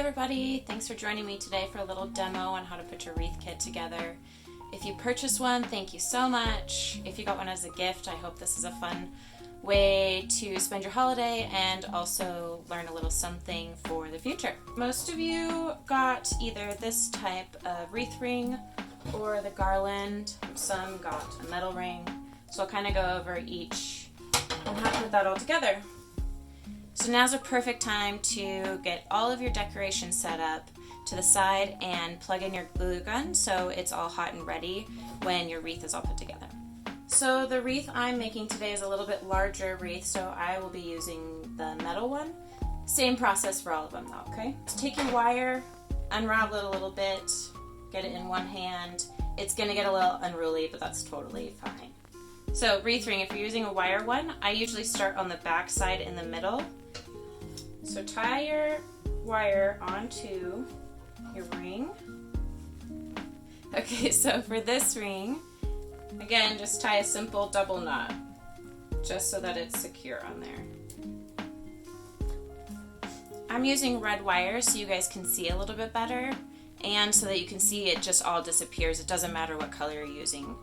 everybody, thanks for joining me today for a little demo on how to put your wreath kit together. If you purchased one, thank you so much. If you got one as a gift, I hope this is a fun way to spend your holiday and also learn a little something for the future. Most of you got either this type of wreath ring or the garland. Some got a metal ring. So I'll kind of go over each and how to put that all together. So now's a perfect time to get all of your decorations set up to the side and plug in your glue gun so it's all hot and ready when your wreath is all put together. So the wreath I'm making today is a little bit larger wreath, so I will be using the metal one. Same process for all of them though, okay? So take your wire, unravel it a little bit, get it in one hand. It's gonna get a little unruly, but that's totally fine. So wreath ring, if you're using a wire one, I usually start on the back side in the middle. So tie your wire onto your ring. Okay, so for this ring, again, just tie a simple double knot, just so that it's secure on there. I'm using red wire so you guys can see a little bit better, and so that you can see it just all disappears. It doesn't matter what color you're using.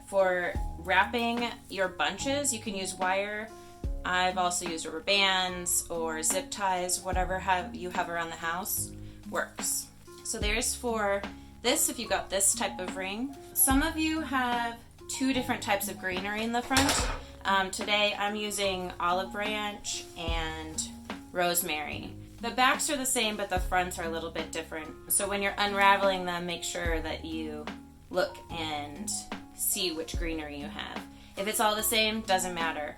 For wrapping your bunches, you can use wire. I've also used rubber bands or zip ties, whatever you have around the house works. So there's for this, if you got this type of ring. Some of you have two different types of greenery in the front. Today I'm using olive branch and rosemary. The backs are the same, but the fronts are a little bit different. So when you're unraveling them, make sure that you look and see which greenery you have. If it's all the same, doesn't matter.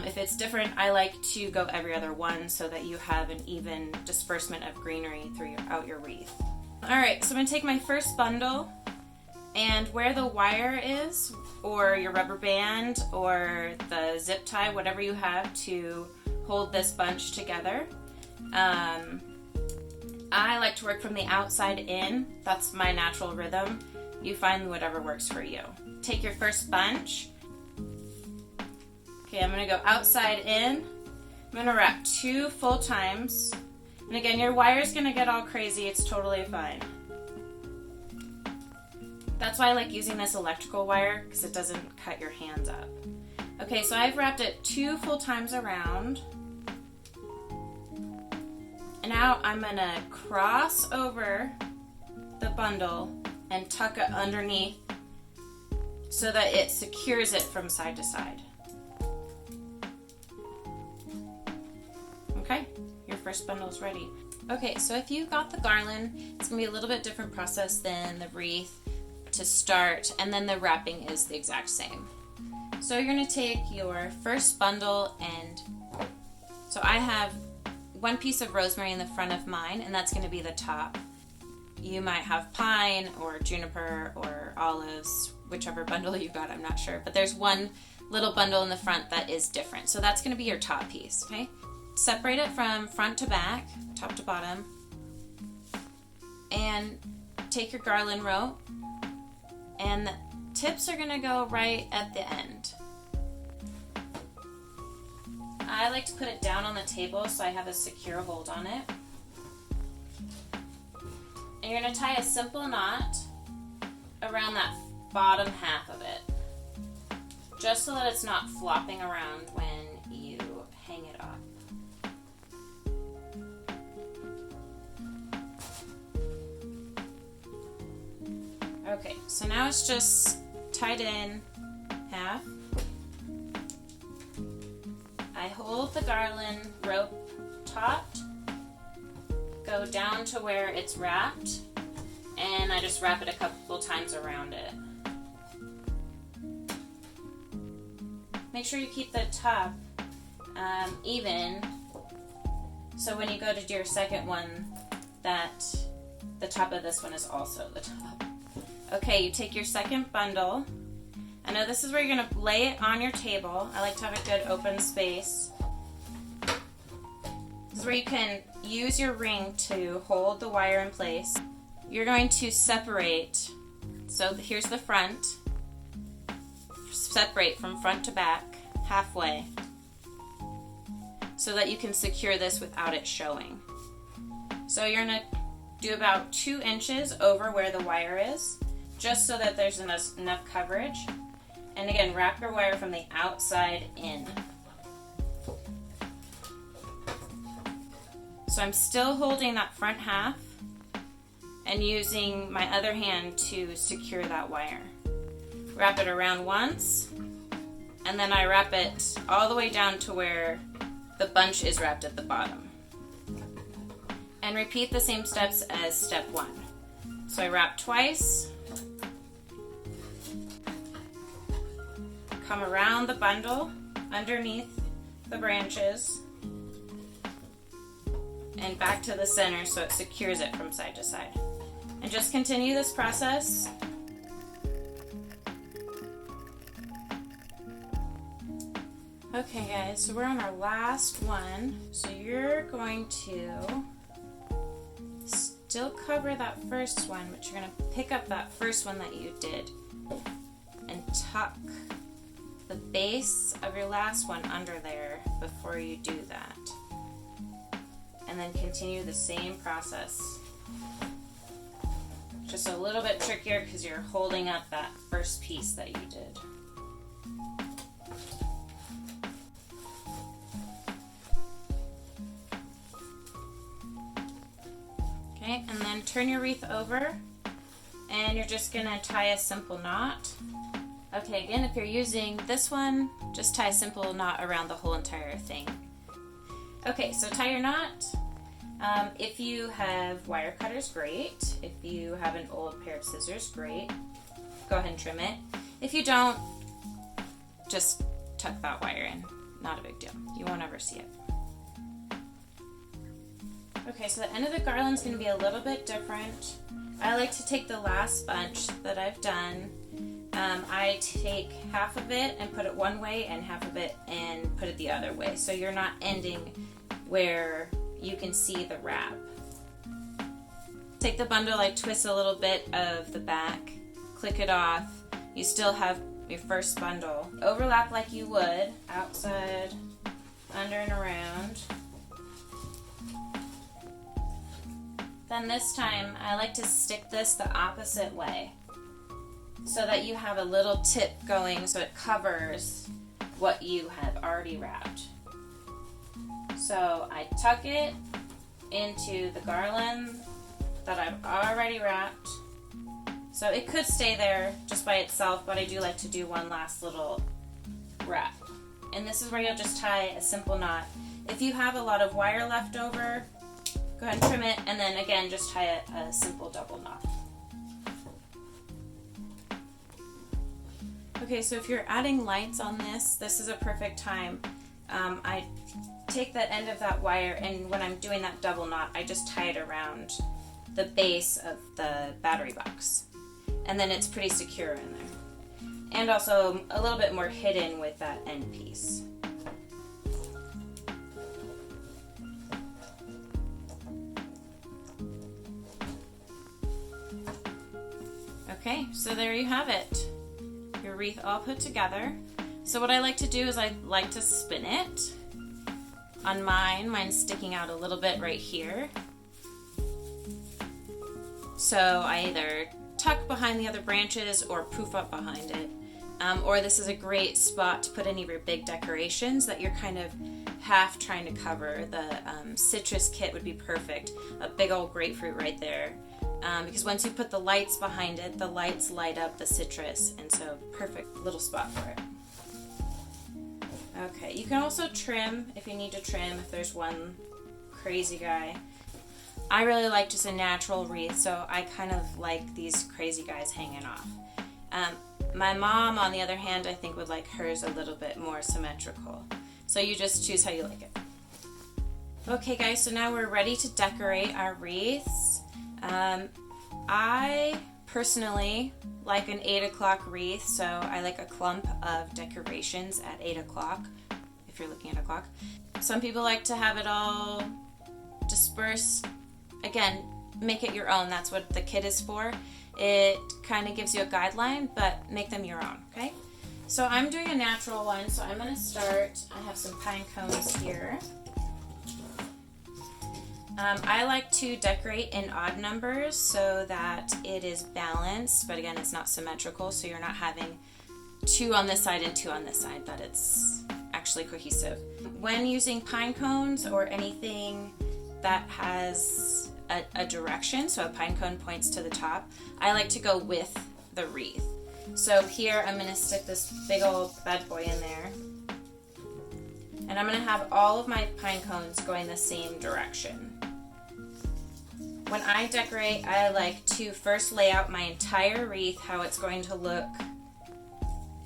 If it's different, I like to go every other one so that you have an even disbursement of greenery throughout your wreath. Alright, so I'm going to take my first bundle, and where the wire is, or your rubber band, or the zip tie, whatever you have to hold this bunch together, I like to work from the outside in. That's my natural rhythm. You find whatever works for you. Take your first bunch. Okay, I'm going to go outside in. I'm going to wrap 2 full times. And again, your wire's going to get all crazy. It's totally fine. That's why I like using this electrical wire, because it doesn't cut your hands up. Okay, so I've wrapped it 2 full times around. And now I'm going to cross over the bundle and tuck it underneath so that it secures it from side to side. Okay, your first bundle is ready. Okay, so if you got the garland, it's going to be a little bit different process than the wreath to start, and then the wrapping is the exact same. So you're going to take your first bundle, and so I have 1 piece of rosemary in the front of mine, and that's going to be the top. You might have pine or juniper or olives, whichever bundle you got, I'm not sure. But there's 1 little bundle in the front that is different. So that's going to be your top piece, okay? Separate it from front to back, top to bottom, and take your garland rope, and the tips are going to go right at the end. I like to put it down on the table so I have a secure hold on it. And you're going to tie a simple knot around that bottom half of it, just so that it's not flopping around when you hang it up. Okay, so now it's just tied in half. I hold the garland rope taut, go down to where it's wrapped, and I just wrap it a couple times around it. Make sure you keep the top even, so when you go to do your second one, that the top of this one is also the top. Okay, you take your second bundle. I know this is where you're going to lay it on your table. I like to have a good open space. This is where you can use your ring to hold the wire in place. You're going to separate, so here's the front. Separate from front to back halfway so that you can secure this without it showing. So you're gonna do about 2 inches over where the wire is, just so that there's enough coverage. And again, wrap your wire from the outside in. So I'm still holding that front half and using my other hand to secure that wire. Wrap it around once, and then I wrap it all the way down to where the bunch is wrapped at the bottom. And repeat the same steps as step 1. So I wrap twice, come around the bundle underneath the branches, and back to the center so it secures it from side to side. And just continue this process. Okay guys, so we're on our last one. So you're going to still cover that first one, but you're going to pick up that first one that you did and tuck the base of your last one under there before you do that. And then continue the same process. Just a little bit trickier because you're holding up that first piece that you did. Okay, and then turn your wreath over and you're just gonna tie a simple knot. Okay, again, if you're using this one, just tie a simple knot around the whole entire thing. Okay, so tie your knot. If you have wire cutters, great. If you have an old pair of scissors, great. Go ahead and trim it. If you don't, just tuck that wire in. Not a big deal. You won't ever see it. Okay, so the end of the garland's going to be a little bit different. I like to take the last bunch that I've done. I take half of it and put it one way and half of it and put it the other way. So you're not ending where you can see the wrap. Take the bundle, I twist a little bit of the back, click it off. You still have your first bundle. Overlap like you would, outside, under and around. Then this time, I like to stick this the opposite way so that you have a little tip going so it covers what you have already wrapped. So I tuck it into the garland that I've already wrapped. So it could stay there just by itself, but I do like to do one last little wrap. And this is where you'll just tie a simple knot. If you have a lot of wire left over, go ahead and trim it, and then again, just tie a simple double knot. Okay, so if you're adding lights on this, this is a perfect time. I take the end of that wire, and when I'm doing that double knot, I just tie it around the base of the battery box. And then it's pretty secure in there. And also a little bit more hidden with that end piece. Okay, so there you have it. Your wreath all put together. So what I like to do is I like to spin it. On mine's sticking out a little bit right here. So I either tuck behind the other branches or poof up behind it. Or this is a great spot to put any of your big decorations that you're kind of half trying to cover. The citrus kit would be perfect. A big old grapefruit right there. Because once you put the lights behind it, the lights light up the citrus, and so perfect little spot for it. Okay, you can also trim if you need to trim, if there's one crazy guy. I really like just a natural wreath, so I kind of like these crazy guys hanging off. My mom, on the other hand, I think would like hers a little bit more symmetrical. So you just choose how you like it. Okay guys, so now we're ready to decorate our wreaths. I personally like an 8 o'clock wreath, so I like a clump of decorations at 8 o'clock, if you're looking at a clock. Some people like to have it all dispersed. Again, make it your own. That's what the kit is for. It kind of gives you a guideline, but make them your own, okay? So I'm doing a natural one, so I'm going to start. I have some pine cones here. I like to decorate in odd numbers so that it is balanced, but again, it's not symmetrical, so you're not having 2 on this side and 2 on this side, that it's actually cohesive. When using pine cones or anything that has a direction, so a pine cone points to the top, I like to go with the wreath. So here I'm going to stick this big old bad boy in there. And I'm going to have all of my pine cones going the same direction. When I decorate, I like to first lay out my entire wreath, how it's going to look,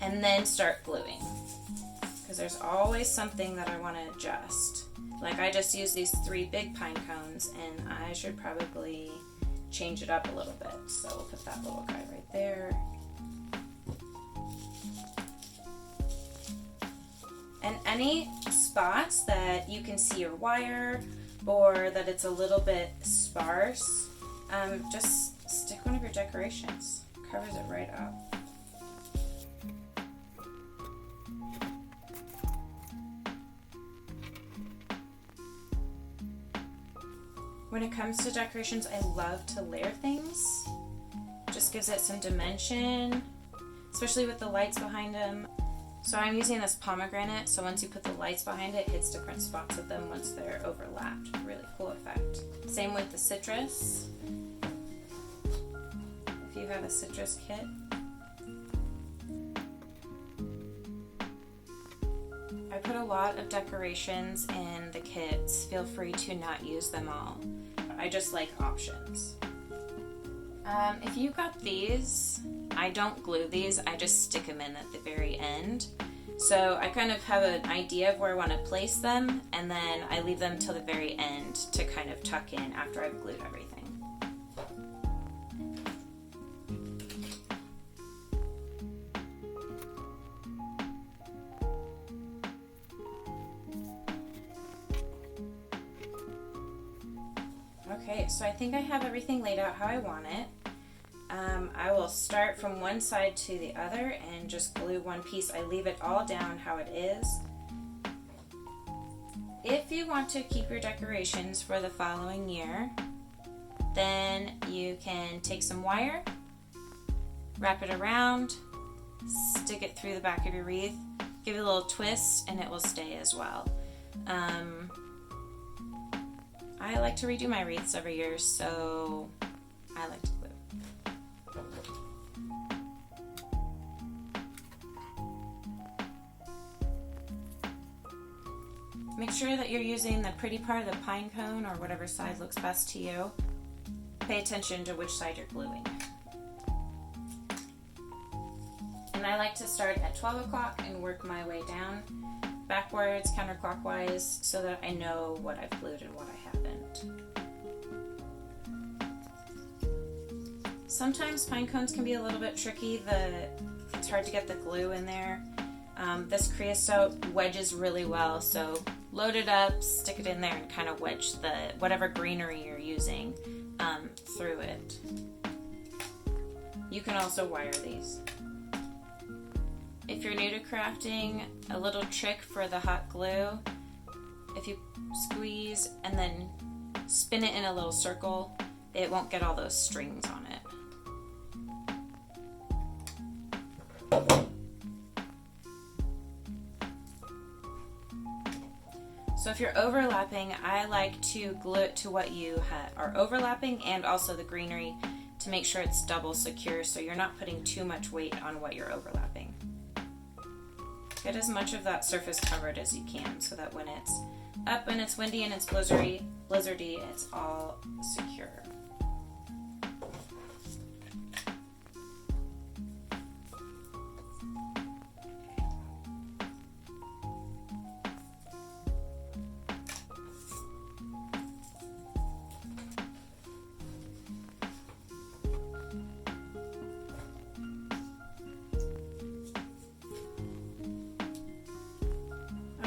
and then start gluing. Because there's always something that I want to adjust. Like I just used these 3 big pine cones, and I should probably change it up a little bit. So we'll put that little guy right there. And any spots that you can see your wire or that it's a little bit sparse, just stick one of your decorations. Covers it right up. When it comes to decorations, I love to layer things. Just gives it some dimension, especially with the lights behind them. So I'm using this pomegranate, so once you put the lights behind it, it hits different spots of them once they're overlapped. Really cool effect. Same with the citrus. If you have a citrus kit. I put a lot of decorations in the kits. Feel free to not use them all. I just like options. If you got these, I don't glue these, I just stick them in at the very end. So I kind of have an idea of where I want to place them, and then I leave them till the very end to kind of tuck in after I've glued everything. Okay, so I think I have everything laid out how I want it. I will start from one side to the other and just glue one piece. I leave it all down how it is. If you want to keep your decorations for the following year, then you can take some wire, wrap it around, stick it through the back of your wreath, give it a little twist, and it will stay as well. I like to redo my wreaths every year, so I like to glue. Make sure that you're using the pretty part of the pine cone or whatever side looks best to you. Pay attention to which side you're gluing. And I like to start at 12 o'clock and work my way down backwards, counterclockwise, so that I know what I've glued and what I haven't. Sometimes pine cones can be a little bit tricky. It's hard to get the glue in there. This creosote wedges really well, so load it up, stick it in there, and kind of wedge whatever greenery you're using through it. You can also wire these. If you're new to crafting, a little trick for the hot glue, if you squeeze and then spin it in a little circle, it won't get all those strings on it. So if you're overlapping, I like to glue it to what you are overlapping and also the greenery to make sure it's double secure so you're not putting too much weight on what you're overlapping. Get as much of that surface covered as you can so that when it's up and it's windy and it's blizzardy, it's all secure.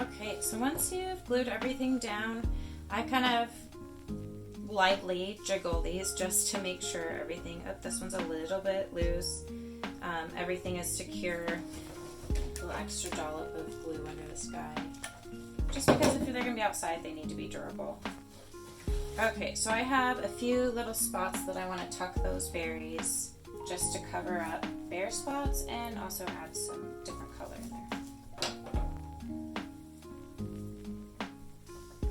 Okay, so once you've glued everything down, I kind of lightly jiggle these just to make sure everything, this one's a little bit loose, everything is secure. A little extra dollop of glue under this guy. Just because if they're going to be outside, they need to be durable. Okay, so I have a few little spots that I want to tuck those berries just to cover up bare spots and also add some different color in there.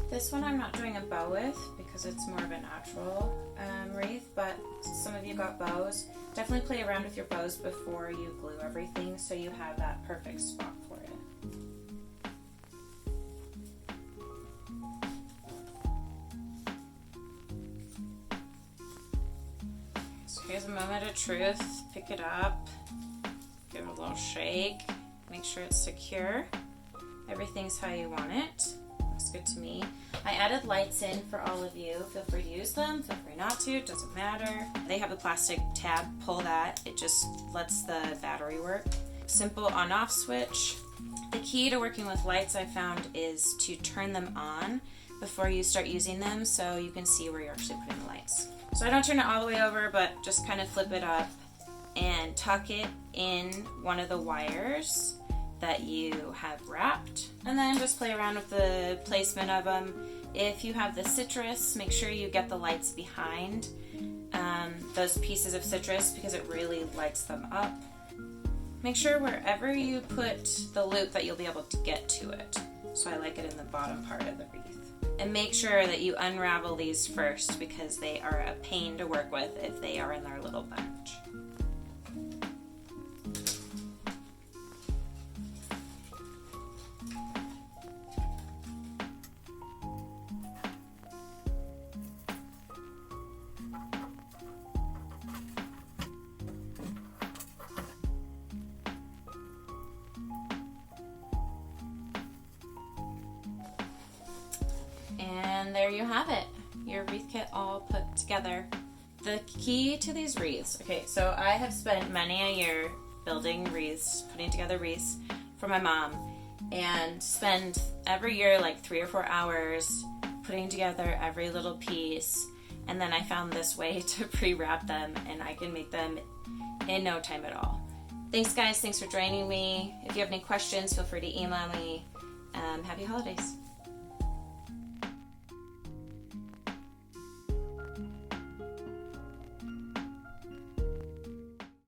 This one I'm not doing a bow with because it's more of a natural wreath, but some of you got bows. Definitely play around with your bows before you glue everything so you have that perfect spot for it. So here's a moment of truth. Pick it up, give it a little shake, make sure it's secure. Everything's how you want it. Looks good to me. I added lights in for all of you. Feel free to use them, feel free not to, it doesn't matter. They have the plastic tab, pull that, it just lets the battery work. Simple on-off switch. The key to working with lights I found is to turn them on before you start using them so you can see where you're actually putting the lights. So I don't turn it all the way over, but just kind of flip it up and tuck it in one of the wires that you have wrapped, and then just play around with the placement of them. If you have the citrus, make sure you get the lights behind those pieces of citrus because it really lights them up. Make sure wherever you put the loop that you'll be able to get to it. So I like it in the bottom part of the wreath. And make sure that you unravel these first because they are a pain to work with if they are in their little bunch. And there you have it, your wreath kit all put together. The key to these wreaths, okay, so I have spent many a year building wreaths, putting together wreaths for my mom, and spend every year like 3 or 4 hours putting together every little piece, and then I found this way to pre-wrap them, and I can make them in no time at all. Thanks guys, thanks for joining me. If you have any questions, feel free to email me. Happy holidays.